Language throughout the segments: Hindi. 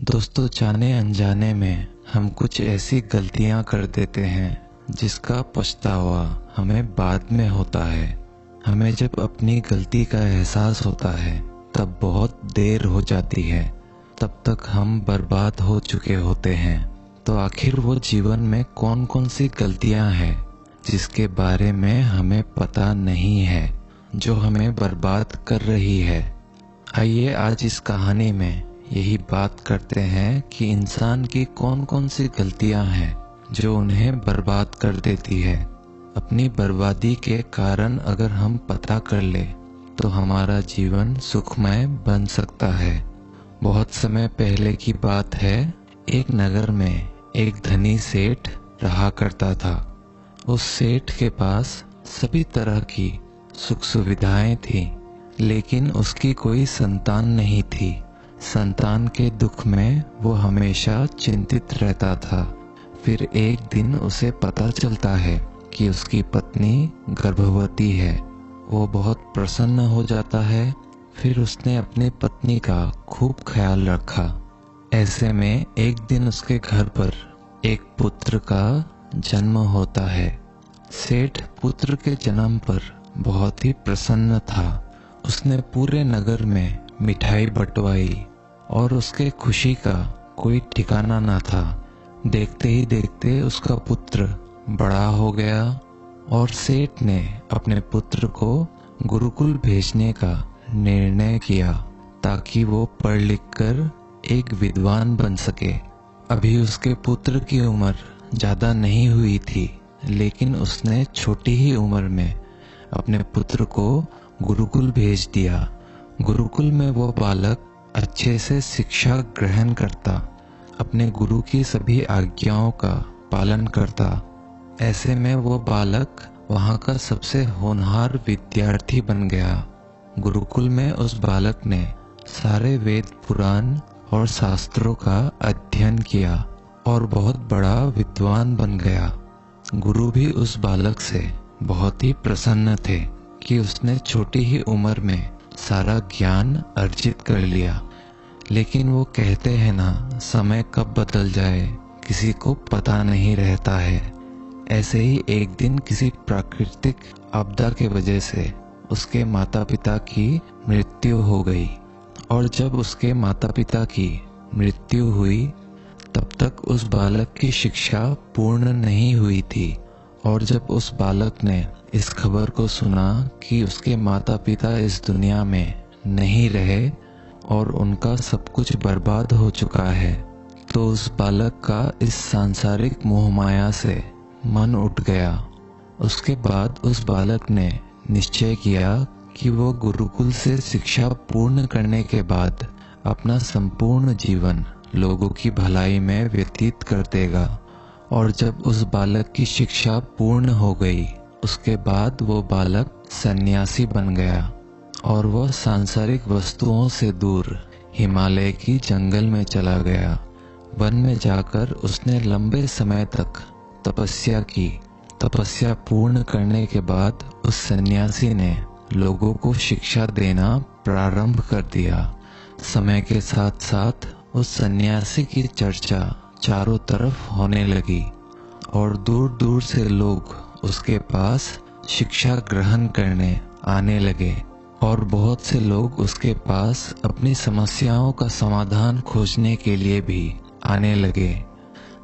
दोस्तों, जाने अनजाने में हम कुछ ऐसी गलतियां कर देते हैं जिसका पछतावा हमें बाद में होता है। हमें जब अपनी गलती का एहसास होता है तब बहुत देर हो जाती है। तब तक हम बर्बाद हो चुके होते हैं। तो आखिर वो जीवन में कौन कौन सी गलतियां हैं जिसके बारे में हमें पता नहीं है, जो हमें बर्बाद कर रही है। आइए आज इस कहानी में यही बात करते हैं कि इंसान की कौन कौन सी गलतियां हैं जो उन्हें बर्बाद कर देती है। अपनी बर्बादी के कारण अगर हम पता कर ले तो हमारा जीवन सुखमय बन सकता है। बहुत समय पहले की बात है। एक नगर में एक धनी सेठ रहा करता था। उस सेठ के पास सभी तरह की सुख सुविधाएं थी, लेकिन उसकी कोई संतान नहीं थी। संतान के दुख में वो हमेशा चिंतित रहता था। फिर एक दिन उसे पता चलता है कि उसकी पत्नी गर्भवती है। वो बहुत प्रसन्न हो जाता है। फिर उसने अपनी पत्नी का खूब ख्याल रखा। ऐसे में एक दिन उसके घर पर एक पुत्र का जन्म होता है। सेठ पुत्र के जन्म पर बहुत ही प्रसन्न था। उसने पूरे नगर में मिठाई बंटवाई और उसके खुशी का कोई ठिकाना न था। देखते ही देखते उसका पुत्र बड़ा हो गया और सेठ ने अपने पुत्र को गुरुकुल भेजने का निर्णय किया ताकि वो पढ़ लिख कर एक विद्वान बन सके। अभी उसके पुत्र की उम्र ज़्यादा नहीं हुई थी, लेकिन उसने छोटी ही उम्र में अपने पुत्र को गुरुकुल भेज दिया। गुरुकुल में वो बालक अच्छे से शिक्षा ग्रहण करता, अपने गुरु की सभी आज्ञाओं का पालन करता। ऐसे में वो बालक वहाँ का सबसे होनहार विद्यार्थी बन गया। गुरुकुल में उस बालक ने सारे वेद पुराण और शास्त्रों का अध्ययन किया और बहुत बड़ा विद्वान बन गया। गुरु भी उस बालक से बहुत ही प्रसन्न थे कि उसने छोटी ही उम्र में सारा ज्ञान अर्जित कर लिया। लेकिन वो कहते हैं ना, समय कब बदल जाए किसी को पता नहीं रहता है। ऐसे ही एक दिन किसी प्राकृतिक आपदा के वजह से उसके माता पिता की मृत्यु हो गई। और जब उसके माता पिता की मृत्यु हुई तब तक उस बालक की शिक्षा पूर्ण नहीं हुई थी। और जब उस बालक ने इस खबर को सुना कि उसके माता पिता इस दुनिया में नहीं रहे और उनका सब कुछ बर्बाद हो चुका है, तो उस बालक का इस सांसारिक मोह माया से मन उठ गया। उसके बाद उस बालक ने निश्चय किया कि वो गुरुकुल से शिक्षा पूर्ण करने के बाद अपना संपूर्ण जीवन लोगों की भलाई में व्यतीत कर देगा। और जब उस बालक की शिक्षा पूर्ण हो गई, उसके बाद वो बालक सन्यासी बन गया और वह सांसारिक वस्तुओं से दूर हिमालय की जंगल में चला गया। वन में जाकर उसने लंबे समय तक तपस्या की। तपस्या पूर्ण करने के बाद उस सन्यासी ने लोगों को शिक्षा देना प्रारंभ कर दिया। समय के साथ साथ उस सन्यासी की चर्चा चारों तरफ होने लगी और दूर दूर से लोग उसके पास शिक्षा ग्रहण करने आने लगे। और बहुत से लोग उसके पास अपनी समस्याओं का समाधान खोजने के लिए भी आने लगे।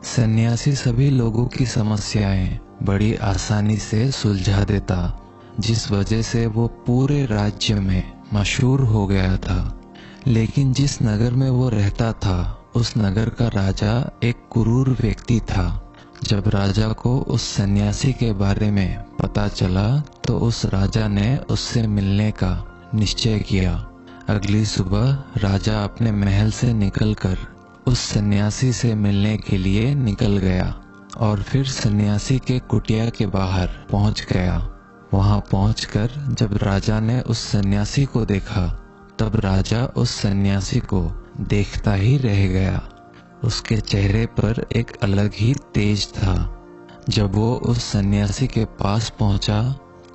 सन्यासी सभी लोगों की समस्याएं बड़ी आसानी से सुलझा देता, जिस वजह से वो पूरे राज्य में मशहूर हो गया था। लेकिन जिस नगर में वो रहता था, उस नगर का राजा एक क्रूर व्यक्ति था। जब राजा को उस सन्यासी के बारे में पता चला तो उस राजा ने उससे मिलने का निश्चय किया। अगली सुबह राजा अपने महल से निकलकर उस सन्यासी से मिलने के लिए निकल गया और फिर सन्यासी के कुटिया के बाहर पहुंच गया। वहां पहुंचकर जब राजा ने उस सन्यासी को देखा, तब राजा उस सन्यासी को देखता ही रह गया। उसके चेहरे पर एक अलग ही तेज था। जब वो उस सन्यासी के पास पहुंचा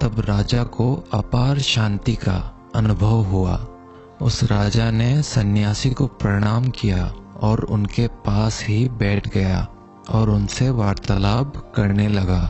तब राजा को अपार शांति का अनुभव हुआ। उस राजा ने सन्यासी को प्रणाम किया और उनके पास ही बैठ गया और उनसे वार्तालाप करने लगा।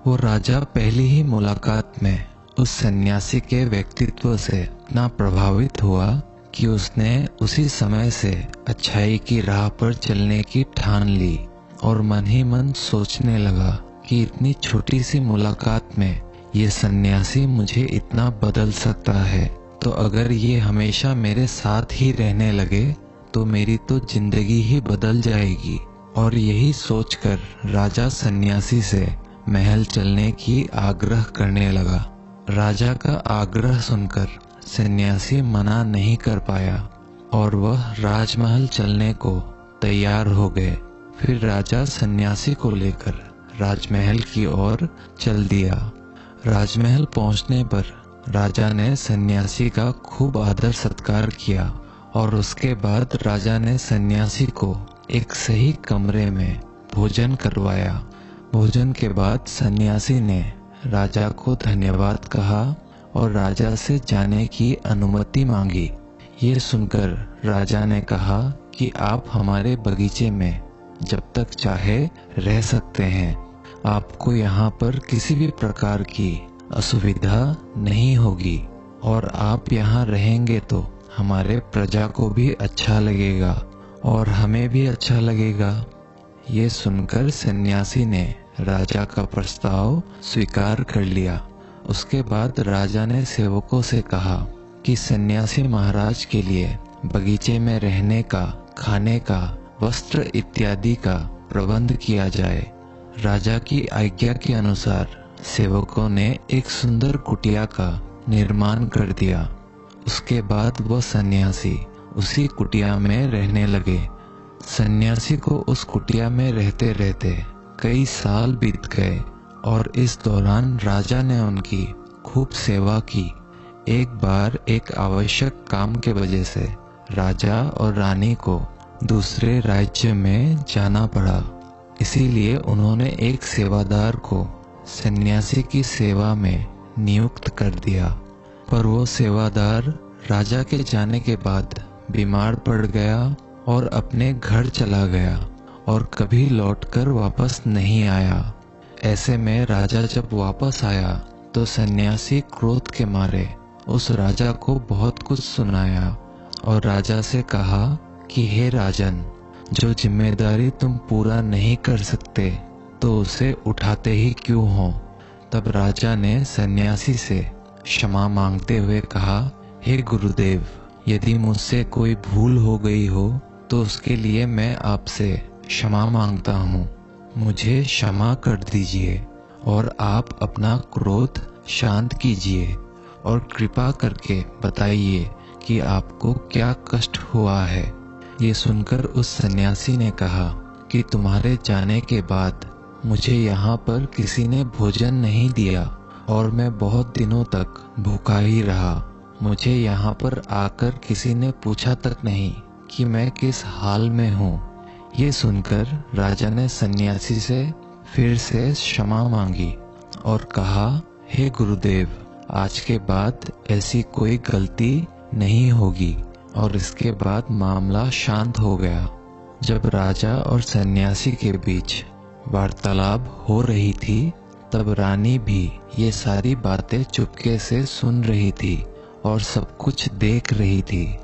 वो राजा पहली ही मुलाकात में उस सन्यासी के व्यक्तित्व से इतना प्रभावित हुआ कि उसने उसी समय से अच्छाई की राह पर चलने की ठान ली और मन ही मन सोचने लगा कि इतनी छोटी सी मुलाकात में ये सन्यासी मुझे इतना बदल सकता है, तो अगर ये हमेशा मेरे साथ ही रहने लगे तो मेरी तो जिंदगी ही बदल जाएगी। और यही सोचकर राजा सन्यासी से महल चलने की आग्रह करने लगा। राजा का आग्रह सुनकर सन्यासी मना नहीं कर पाया और वह राजमहल चलने को तैयार हो गए। फिर राजा सन्यासी को लेकर राजमहल की ओर चल दिया। राजमहल पहुंचने पर राजा ने सन्यासी का खूब आदर सत्कार किया और उसके बाद राजा ने सन्यासी को एक सही कमरे में भोजन करवाया। भोजन के बाद सन्यासी ने राजा को धन्यवाद कहा और राजा से जाने की अनुमति मांगी। ये सुनकर राजा ने कहा कि आप हमारे बगीचे में जब तक चाहे रह सकते हैं। आपको यहाँ पर किसी भी प्रकार की असुविधा नहीं होगी और आप यहाँ रहेंगे तो हमारे प्रजा को भी अच्छा लगेगा और हमें भी अच्छा लगेगा। ये सुनकर सन्यासी ने राजा का प्रस्ताव स्वीकार कर लिया। उसके बाद राजा ने सेवकों से कहा कि सन्यासी महाराज के लिए बगीचे में रहने का, खाने का, वस्त्र इत्यादि का प्रबंध किया जाए। राजा की आज्ञा के अनुसार सेवकों ने एक सुंदर कुटिया का निर्माण कर दिया। उसके बाद वह सन्यासी उसी कुटिया में रहने लगे। सन्यासी को उस कुटिया में रहते रहते कई साल बीत गए और इस दौरान राजा ने उनकी खूब सेवा की। एक बार एक आवश्यक काम के वजह से राजा और रानी को दूसरे राज्य में जाना पड़ा। इसीलिए उन्होंने एक सेवादार को सन्यासी की सेवा में नियुक्त कर दिया। पर वो सेवादार राजा के जाने के बाद बीमार पड़ गया और अपने घर चला गया और कभी लौटकर वापस नहीं आया। ऐसे में राजा जब वापस आया तो सन्यासी क्रोध के मारे उस राजा को बहुत कुछ सुनाया और राजा से कहा कि हे राजन, जो जिम्मेदारी तुम पूरा नहीं कर सकते तो उसे उठाते ही क्यों हो। तब राजा ने सन्यासी से क्षमा मांगते हुए कहा, हे गुरुदेव, यदि मुझसे कोई भूल हो गई हो तो उसके लिए मैं आपसे क्षमा मांगता हूँ। मुझे क्षमा कर दीजिए और आप अपना क्रोध शांत कीजिए और कृपा करके बताइए कि आपको क्या कष्ट हुआ है। ये सुनकर उस सन्यासी ने कहा कि तुम्हारे जाने के बाद मुझे यहाँ पर किसी ने भोजन नहीं दिया और मैं बहुत दिनों तक भूखा ही रहा। मुझे यहाँ पर आकर किसी ने पूछा तक नहीं कि मैं किस हाल में हूँ। ये सुनकर राजा ने सन्यासी से फिर से क्षमा मांगी और कहा, हे गुरुदेव, आज के बाद ऐसी कोई गलती नहीं होगी। और इसके बाद मामला शांत हो गया। जब राजा और सन्यासी के बीच वार्तालाप हो रही थी तब रानी भी ये सारी बातें चुपके से सुन रही थी और सब कुछ देख रही थी।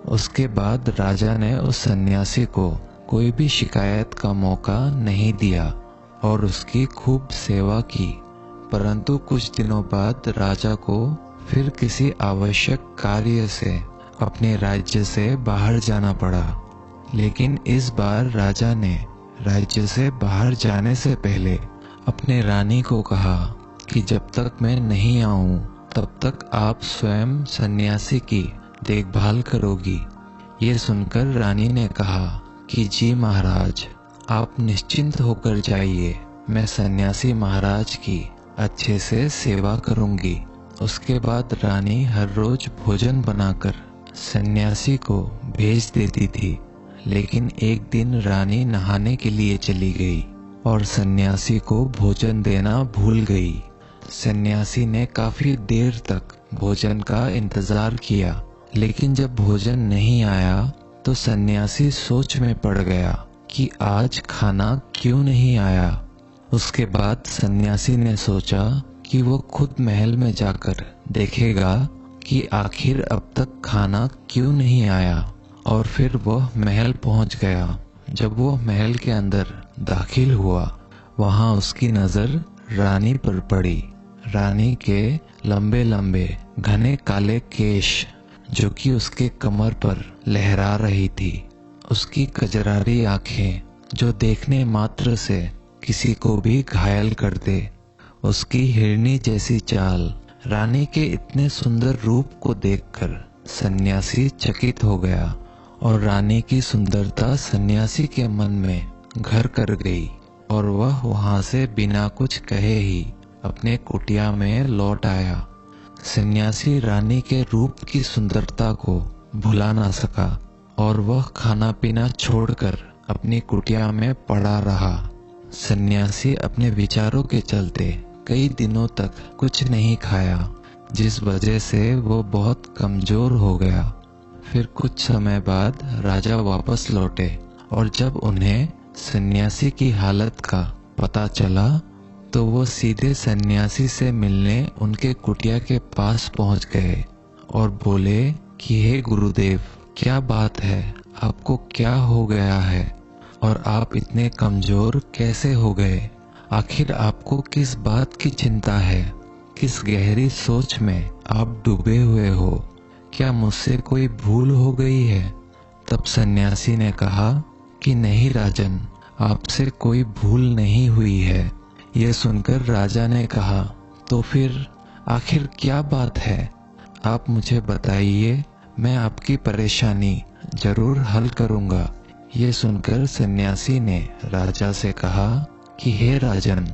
उसके बाद राजा ने उस सन्यासी को कोई भी शिकायत का मौका नहीं दिया और उसकी खूब सेवा की। परंतु कुछ दिनों बाद राजा को फिर किसी आवश्यक कार्य से अपने राज्य से बाहर जाना पड़ा। लेकिन इस बार राजा ने राज्य से बाहर जाने से पहले अपने रानी को कहा कि जब तक मैं नहीं आऊं तब तक आप स्वयं सन्यासी की देखभाल करोगी। ये सुनकर रानी ने कहा कि जी महाराज, आप निश्चिंत होकर जाइए, मैं सन्यासी महाराज की अच्छे से सेवा करूंगी। उसके बाद रानी हर रोज भोजन बनाकर सन्यासी को भेज देती थी। लेकिन एक दिन रानी नहाने के लिए चली गई और सन्यासी को भोजन देना भूल गई। सन्यासी ने काफी देर तक भोजन का इंतजार किया, लेकिन जब भोजन नहीं आया तो सन्यासी सोच में पड़ गया कि आज खाना क्यों नहीं आया। उसके बाद सन्यासी ने सोचा कि वो खुद महल में जाकर देखेगा कि आखिर अब तक खाना क्यों नहीं आया। और फिर वह महल पहुंच गया। जब वो महल के अंदर दाखिल हुआ, वहां उसकी नजर रानी पर पड़ी। रानी के लंबे लंबे घने काले केश जो कि उसके कमर पर लहरा रही थी, उसकी कजरारी आंखें जो देखने मात्र से किसी को भी घायल कर दे, उसकी हिरनी जैसी चाल। रानी के इतने सुंदर रूप को देखकर सन्यासी चकित हो गया और रानी की सुंदरता सन्यासी के मन में घर कर गई और वह वहां से बिना कुछ कहे ही अपने कुटिया में लौट आया। सन्यासी रानी के रूप की सुंदरता को भुला ना सका और वह खाना पीना छोड़कर अपनी कुटिया में पड़ा रहा। सन्यासी अपने विचारों के चलते कई दिनों तक कुछ नहीं खाया, जिस वजह से वो बहुत कमजोर हो गया। फिर कुछ समय बाद राजा वापस लौटे और जब उन्हें सन्यासी की हालत का पता चला तो वो सीधे सन्यासी से मिलने उनके कुटिया के पास पहुंच गए और बोले कि हे गुरुदेव, क्या बात है, आपको क्या हो गया है और आप इतने कमजोर कैसे हो गए? आखिर आपको किस बात की चिंता है? किस गहरी सोच में आप डूबे हुए हो? क्या मुझसे कोई भूल हो गई है? तब सन्यासी ने कहा कि नहीं राजन, आपसे कोई भूल नहीं हुई है। यह सुनकर राजा ने कहा, तो फिर आखिर क्या बात है? आप मुझे बताइए, मैं आपकी परेशानी जरूर हल करूंगा। ये सुनकर सन्यासी ने राजा से कहा कि हे राजन,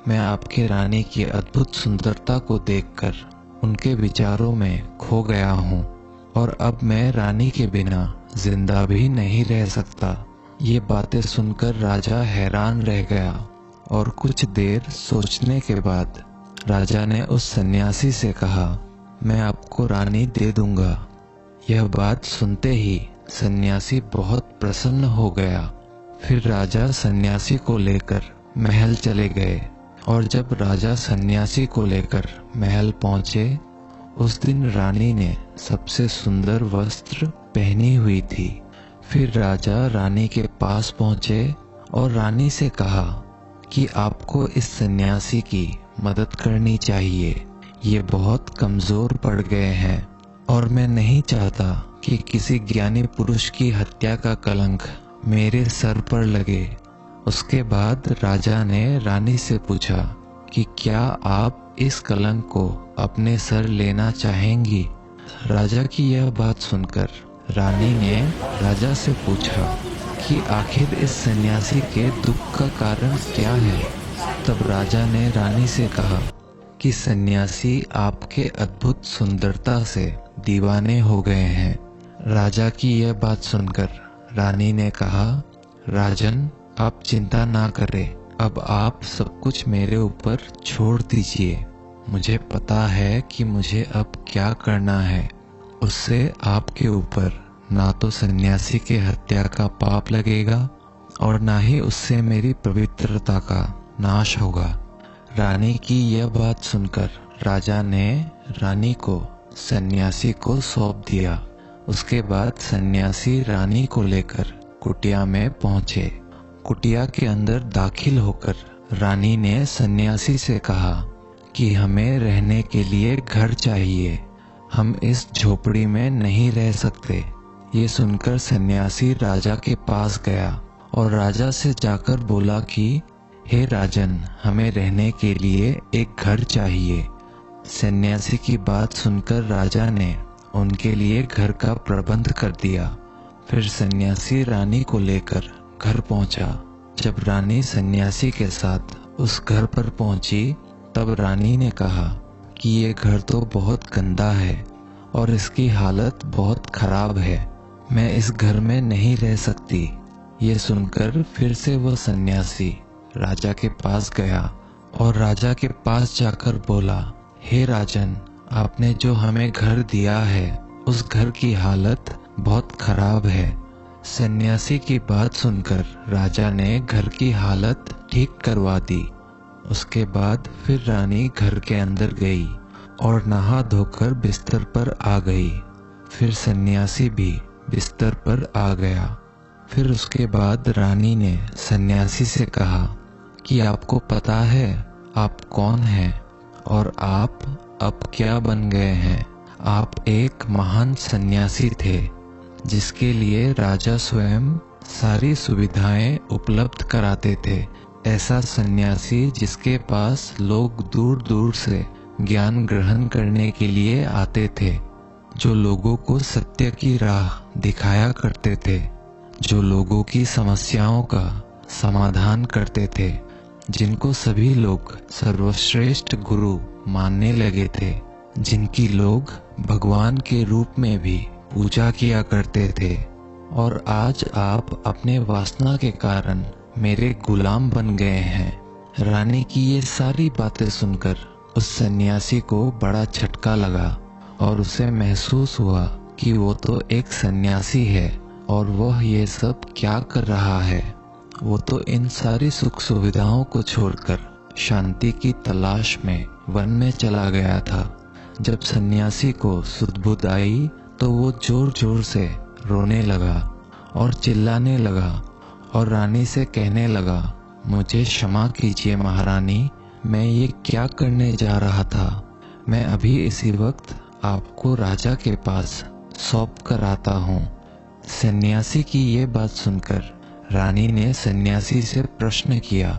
मैं आपके रानी की अद्भुत सुंदरता को देखकर उनके विचारों में खो गया हूँ और अब मैं रानी के बिना जिंदा भी नहीं रह सकता। ये बातें सुनकर राजा हैरान रह गया और कुछ देर सोचने के बाद राजा ने उस सन्यासी से कहा, मैं आपको रानी दे दूंगा। यह बात सुनते ही सन्यासी बहुत प्रसन्न हो गया। फिर राजा सन्यासी को लेकर महल चले गए और जब राजा सन्यासी को लेकर महल पहुंचे, उस दिन रानी ने सबसे सुंदर वस्त्र पहनी हुई थी। फिर राजा रानी के पास पहुंचे और रानी से कहा कि आपको इस सन्यासी की मदद करनी चाहिए। ये बहुत कमजोर पड़ गए हैं और मैं नहीं चाहता कि किसी ज्ञानी पुरुष की हत्या का कलंक मेरे सर पर लगे। उसके बाद राजा ने रानी से पूछा कि क्या आप इस कलंक को अपने सर लेना चाहेंगी? राजा की यह बात सुनकर रानी ने राजा से पूछा कि आखिर इस सन्यासी के दुख का कारण क्या है? तब राजा ने रानी से कहा कि सन्यासी आपके अद्भुत सुंदरता से दीवाने हो गए हैं। राजा की यह बात सुनकर रानी ने कहा, राजन, आप चिंता ना करें, अब आप सब कुछ मेरे ऊपर छोड़ दीजिए। मुझे पता है कि मुझे अब क्या करना है। उससे आपके ऊपर ना तो सन्यासी के हत्या का पाप लगेगा और ना ही उससे मेरी पवित्रता का नाश होगा। रानी की यह बात सुनकर राजा ने रानी को सन्यासी को सौंप दिया। उसके बाद सन्यासी रानी को लेकर कुटिया में पहुंचे। कुटिया के अंदर दाखिल होकर रानी ने सन्यासी से कहा कि हमें रहने के लिए घर चाहिए, हम इस झोपड़ी में नहीं रह सकते। ये सुनकर सन्यासी राजा के पास गया और राजा से जाकर बोला कि हे राजन, हमें रहने के लिए एक घर चाहिए। सन्यासी की बात सुनकर राजा ने उनके लिए घर का प्रबंध कर दिया। फिर सन्यासी रानी को लेकर घर पहुंचा। जब रानी सन्यासी के साथ उस घर पर पहुंची, तब रानी ने कहा कि ये घर तो बहुत गंदा है और इसकी हालत बहुत खराब है, मैं इस घर में नहीं रह सकती। ये सुनकर फिर से वो सन्यासी राजा के पास गया और राजा के पास जाकर बोला, हे राजन, आपने जो हमें घर दिया है उस घर की हालत बहुत खराब है सन्यासी की बात सुनकर राजा ने घर की हालत ठीक करवा दी। उसके बाद फिर रानी घर के अंदर गई और नहा धोकर बिस्तर पर आ गई। फिर सन्यासी भी बिस्तर पर आ गया। फिर उसके बाद रानी ने सन्यासी से कहा कि आपको पता है आप कौन हैं और आप अब क्या बन गए हैं। आप एक महान सन्यासी थे जिसके लिए राजा स्वयं सारी सुविधाएं उपलब्ध कराते थे। ऐसा सन्यासी जिसके पास लोग दूर दूर से ज्ञान ग्रहण करने के लिए आते थे, जो लोगों को सत्य की राह दिखाया करते थे, जो लोगों की समस्याओं का समाधान करते थे, जिनको सभी लोग सर्वश्रेष्ठ गुरु मानने लगे थे, जिनकी लोग भगवान के रूप में भी पूजा किया करते थे। और आज आप अपने वासना के कारण मेरे गुलाम बन गए हैं। रानी की ये सारी बातें सुनकर उस सन्यासी को बड़ा झटका लगा और उसे महसूस हुआ कि वो तो एक सन्यासी है और वह ये सब क्या कर रहा है। वो तो इन सारी सुख सुविधाओं को छोड़कर शांति की तलाश में वन में चला गया था। जब सन्यासी को सुध-बुध आई तो वो जोर जोर से रोने लगा और चिल्लाने लगा और रानी से कहने लगा, मुझे क्षमा कीजिए महारानी, मैं ये क्या करने जा रहा था। मैं अभी इसी वक्त आपको राजा के पास सौंप कर आता हूँ। सन्यासी की ये बात सुनकर रानी ने सन्यासी से प्रश्न किया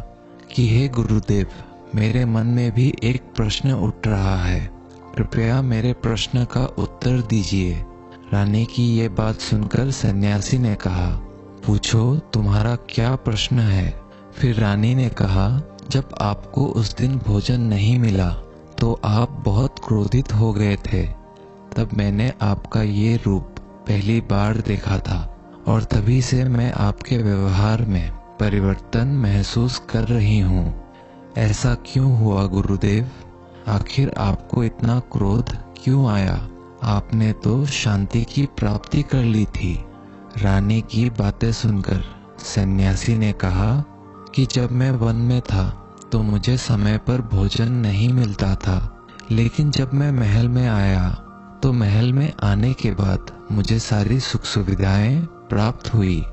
कि हे गुरुदेव, मेरे मन में भी एक प्रश्न उठ रहा है, कृपया मेरे प्रश्न का उत्तर दीजिए। रानी की ये बात सुनकर सन्यासी ने कहा, पूछो तुम्हारा क्या प्रश्न है। फिर रानी ने कहा, जब आपको उस दिन भोजन नहीं मिला तो आप बहुत क्रोधित हो गए थे। तब मैंने आपका ये रूप पहली बार देखा था और तभी से मैं आपके व्यवहार में परिवर्तन महसूस कर रही हूँ। ऐसा क्यों हुआ गुरुदेव? आखिर आपको इतना क्रोध क्यों आया? आपने तो शांति की प्राप्ति कर ली थी। रानी की बातें सुनकर सन्यासी ने कहा कि जब मैं वन में था तो मुझे समय पर भोजन नहीं मिलता था, लेकिन जब मैं महल में आया तो महल में आने के बाद मुझे सारी सुख सुविधाएं प्राप्त हुई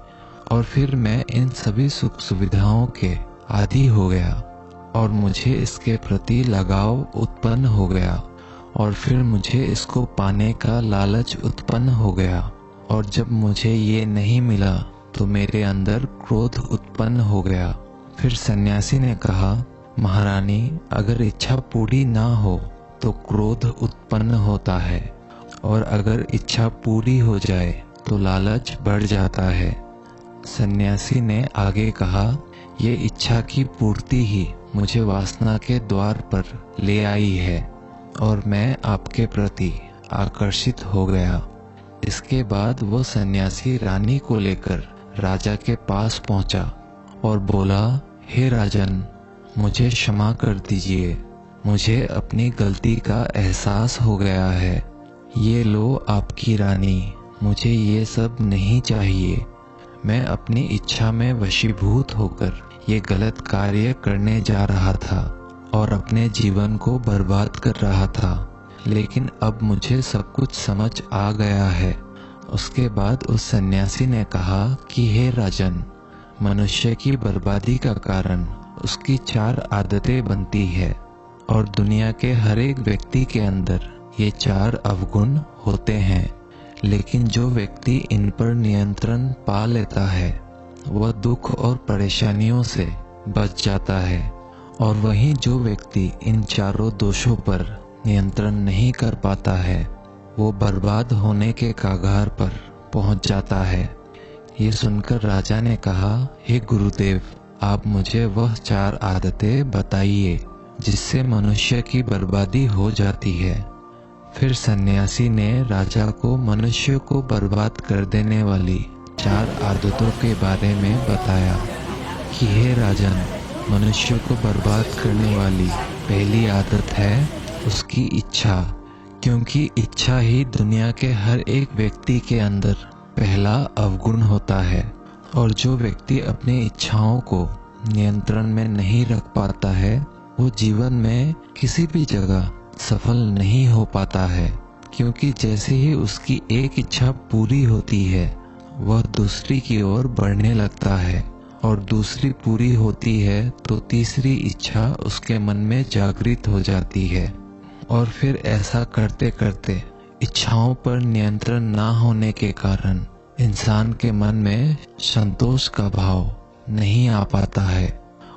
और फिर मैं इन सभी सुख सुविधाओं के आदी हो गया और मुझे इसके प्रति लगाव उत्पन्न हो गया और फिर मुझे इसको पाने का लालच उत्पन्न हो गया और जब मुझे ये नहीं मिला तो मेरे अंदर क्रोध उत्पन्न हो गया। फिर सन्यासी ने कहा, महारानी, अगर इच्छा पूरी ना हो तो क्रोध उत्पन्न होता है और अगर इच्छा पूरी हो जाए तो लालच बढ़ जाता है। सन्यासी ने आगे कहा, ये इच्छा की पूर्ति ही मुझे वासना के द्वार पर ले आई है और मैं आपके प्रति आकर्षित हो गया। इसके बाद वो सन्यासी रानी को लेकर राजा के पास पहुंचा और बोला, हे राजन, मुझे क्षमा कर दीजिए, मुझे अपनी गलती का एहसास हो गया है। ये लो आपकी रानी, मुझे ये सब नहीं चाहिए। मैं अपनी इच्छा में वशीभूत होकर ये गलत कार्य करने जा रहा था और अपने जीवन को बर्बाद कर रहा था, लेकिन अब मुझे सब कुछ समझ आ गया है। उसके बाद उस सन्यासी ने कहा कि हे राजन, मनुष्य की बर्बादी का कारण उसकी 4 आदतें बनती है और दुनिया के हर एक व्यक्ति के अंदर ये 4 अवगुण होते हैं, लेकिन जो व्यक्ति इन पर नियंत्रण पा लेता है वह दुख और परेशानियों से बच जाता है, और वहीं जो व्यक्ति इन चारों दोषों पर नियंत्रण नहीं कर पाता है वो बर्बाद होने के कगार पर पहुंच जाता है। ये सुनकर राजा ने कहा, हे गुरुदेव, आप मुझे वह 4 आदतें बताइए जिससे मनुष्य की बर्बादी हो जाती है। फिर सन्यासी ने राजा को मनुष्य को बर्बाद कर देने वाली 4 आदतों के बारे में बताया कि हे राजन, मनुष्य को बर्बाद करने वाली पहली आदत है उसकी इच्छा, क्योंकि इच्छा ही दुनिया के हर एक व्यक्ति के अंदर पहला अवगुण होता है, और जो व्यक्ति अपनी इच्छाओं को नियंत्रण में नहीं रख पाता है वो जीवन में किसी भी जगह सफल नहीं हो पाता है, क्योंकि जैसे ही उसकी एक इच्छा पूरी होती है वह दूसरी की ओर बढ़ने लगता है, और दूसरी पूरी होती है तो तीसरी इच्छा उसके मन में जागृत हो जाती है, और फिर ऐसा करते करते इच्छाओं पर नियंत्रण ना होने के कारण इंसान के मन में संतोष का भाव नहीं आ पाता है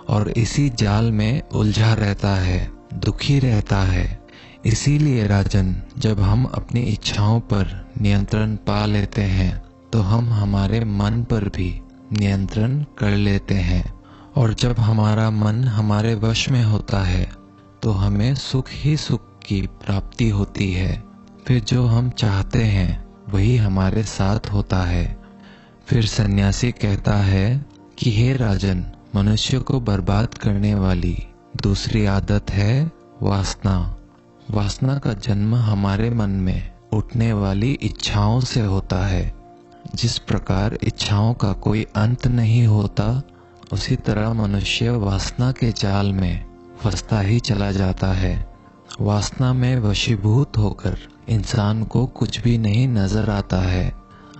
और इसी जाल में उलझा रहता है, दुखी रहता है। इसीलिए राजन, जब हम अपनी इच्छाओं पर नियंत्रण पा लेते हैं तो हम हमारे मन पर भी नियंत्रण कर लेते हैं, और जब हमारा मन हमारे वश में होता है तो हमें सुख ही सुख की प्राप्ति होती है। फिर जो हम चाहते हैं वही हमारे साथ होता है। फिर सन्यासी कहता है कि हे राजन, मनुष्य को बर्बाद करने वाली दूसरी आदत है वासना। वासना का जन्म हमारे मन में उठने वाली इच्छाओं से होता है। जिस प्रकार इच्छाओं का कोई अंत नहीं होता, उसी तरह मनुष्य वासना के जाल में फंसता ही चला जाता है। वासना में वशीभूत होकर इंसान को कुछ भी नहीं नजर आता है।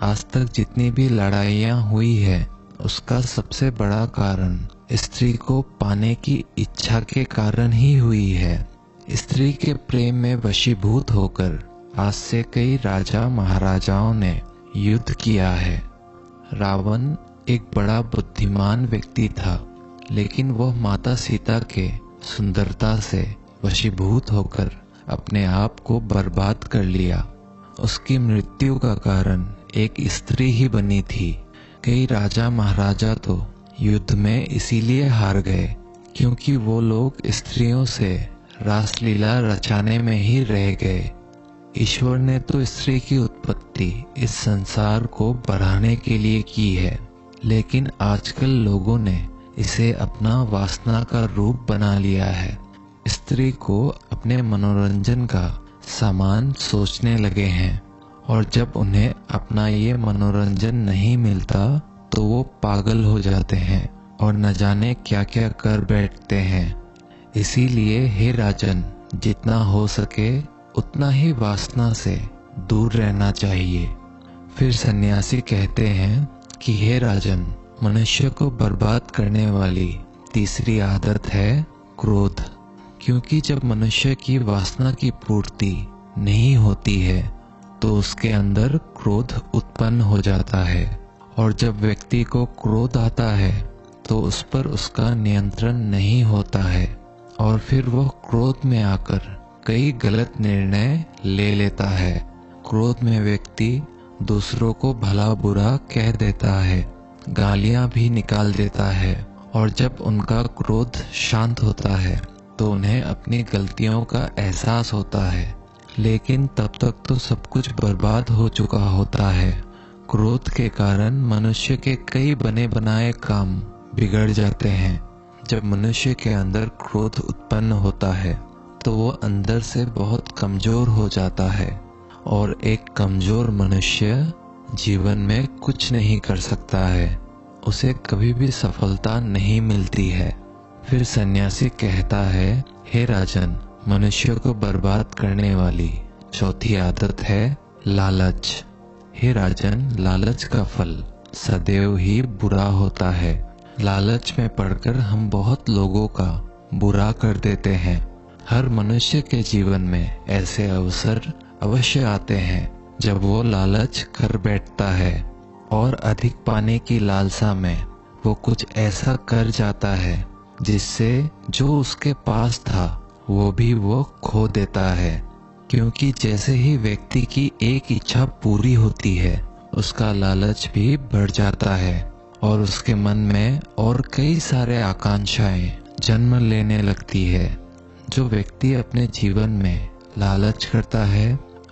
आज तक जितनी भी लड़ाइयाँ हुई है उसका सबसे बड़ा कारण स्त्री को पाने की इच्छा के कारण ही हुई है। स्त्री के प्रेम में वशीभूत होकर आज से कई राजा महाराजाओं ने युद्ध किया है। रावण एक बड़ा बुद्धिमान व्यक्ति था, लेकिन वह माता सीता के सुंदरता से वशीभूत होकर अपने आप को बर्बाद कर लिया। उसकी मृत्यु का कारण एक स्त्री ही बनी थी। कई राजा महाराजा तो युद्ध में इसीलिए हार गए क्योंकि वो लोग स्त्रियों से रासलीला रचाने में ही रह गए। ईश्वर ने तो स्त्री की उत्पत्ति इस संसार को बढ़ाने के लिए की है, लेकिन आजकल लोगों ने इसे अपना वासना का रूप बना लिया है। स्त्री को अपने मनोरंजन का सामान सोचने लगे हैं, और जब उन्हें अपना ये मनोरंजन नहीं मिलता तो वो पागल हो जाते हैं और न जाने क्या क्या कर बैठते हैं। इसीलिए हे राजन, जितना हो सके उतना ही वासना से दूर रहना चाहिए। फिर सन्यासी कहते हैं कि हे राजन, मनुष्य को बर्बाद करने वाली तीसरी आदत है क्रोध। क्योंकि जब मनुष्य की वासना की पूर्ति नहीं होती है तो उसके अंदर क्रोध उत्पन्न हो जाता है, और जब व्यक्ति को क्रोध आता है तो उस पर उसका नियंत्रण नहीं होता है, और फिर वह क्रोध में आकर कई गलत निर्णय ले लेता है। क्रोध में व्यक्ति दूसरों को भला बुरा कह देता है, गालियां भी निकाल देता है, और जब उनका क्रोध शांत होता है तो उन्हें अपनी गलतियों का एहसास होता है, लेकिन तब तक तो सब कुछ बर्बाद हो चुका होता है। क्रोध के कारण मनुष्य के कई बने बनाए काम बिगड़ जाते हैं। जब मनुष्य के अंदर क्रोध उत्पन्न होता है तो वो अंदर से बहुत कमजोर हो जाता है, और एक कमजोर मनुष्य जीवन में कुछ नहीं कर सकता है, उसे कभी भी सफलता नहीं मिलती है। फिर सन्यासी कहता है, हे राजन, मनुष्य को बर्बाद करने वाली चौथी आदत है लालच। हे राजन, लालच का फल सदैव ही बुरा होता है। लालच में पड़कर हम बहुत लोगों का बुरा कर देते हैं। हर मनुष्य के जीवन में ऐसे अवसर अवश्य आते हैं जब वो लालच कर बैठता है, और अधिक पाने की लालसा में वो कुछ ऐसा कर जाता है जिससे जो उसके पास था वो भी वो खो देता है। क्योंकि जैसे ही व्यक्ति की एक इच्छा पूरी होती है उसका लालच भी बढ़ जाता है, और उसके मन में और कई सारे आकांक्षाएं जन्म लेने लगती है। जो व्यक्ति अपने जीवन में लालच करता है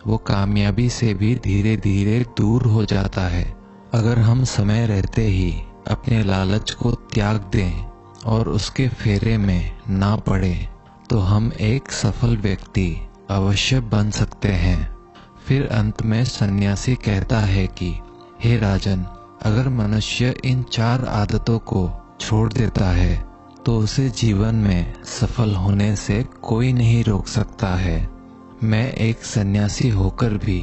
वो कामयाबी से भी धीरे धीरे दूर हो जाता है। अगर हम समय रहते ही अपने लालच को त्याग दें और उसके फेरे में ना पड़े तो हम एक सफल व्यक्ति अवश्य बन सकते हैं। फिर अंत में सन्यासी कहता है कि हे राजन, अगर मनुष्य इन 4 आदतों को छोड़ देता है तो उसे जीवन में सफल होने से कोई नहीं रोक सकता है। मैं एक सन्यासी होकर भी